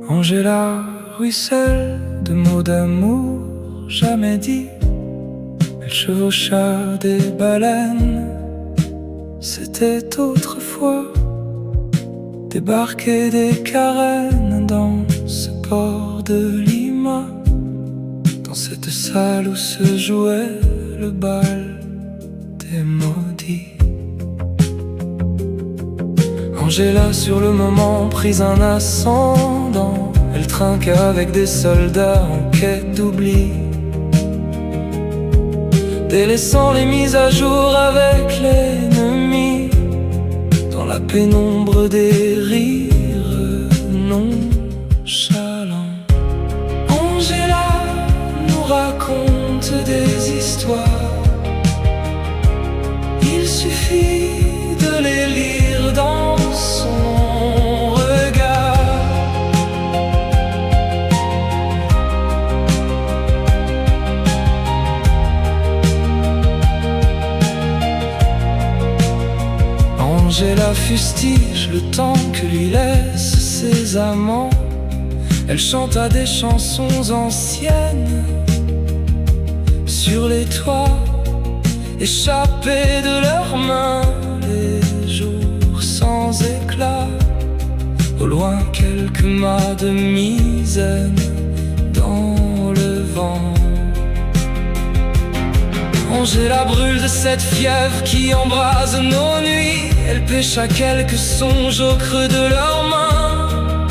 Angela ruisselle de mots d'amour jamais dits. Elle chevaucha des baleines. C'était autrefois débarquer des carènes dans ce port de Lima, dans cette salle où se jouait le bal des maudits. Angela sur le moment prit un ascendant. Elle trinquait avec des soldats en quête d'oubli, délaissant les mises à jour avec l'ennemi, dans la pénombre des rires nonchalants. Angela nous raconte des histoires. Il suffit de les lire dans son regard. Angela fustige le temps que lui laissent ses amants. Elle chanta des chansons anciennes sur les toits, échappés de leurs mains, les jours sans éclat. Au loin quelques mâts de misaine dans le vent. Angela brûle de cette fièvre qui embrase nos nuits. Elle pêcha quelques songes au creux de leurs mains,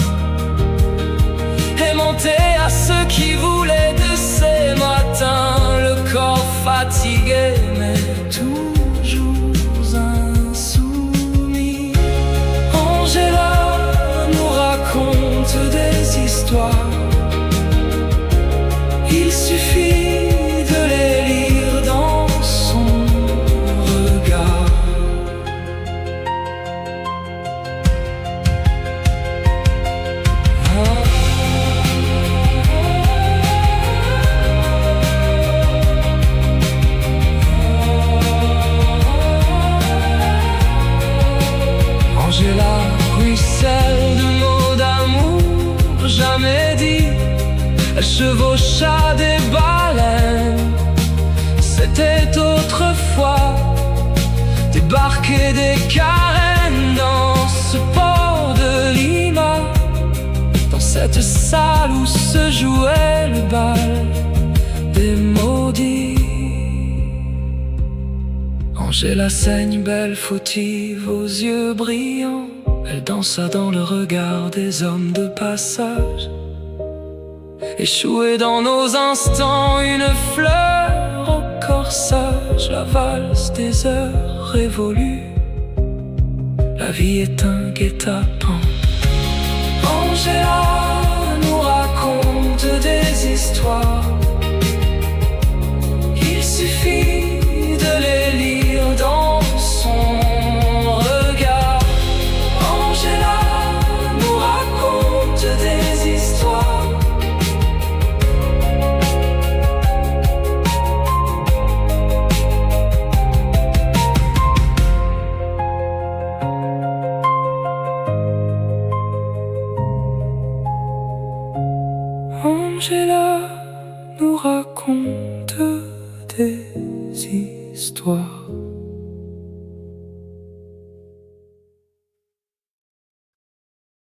aimanté à ceux qui voulaient de ces matins. Le corps fatigué mais toujours insoumis. Angela nous raconte des histoires. Il suffit de les lire dans son regard. Angela ruisselle de mots d'amour jamais dits. Elle chevaucha des baleines. C'était autrefois débarquer des carènes dans ce port de Lima, dans cette salle où se jouait le bal des maudits. Angela saigne belle fautive aux yeux brillants. Elle dansa dans le regard des hommes de passage. Échouée dans nos instants, une fleur au corsage. La valse des heures révolues. La vie est un guet-apens. Angela nous raconte des histoires. Il suffit de les lire dans son regard. Angela nous raconte des histoires. Angela nous raconte des histoires.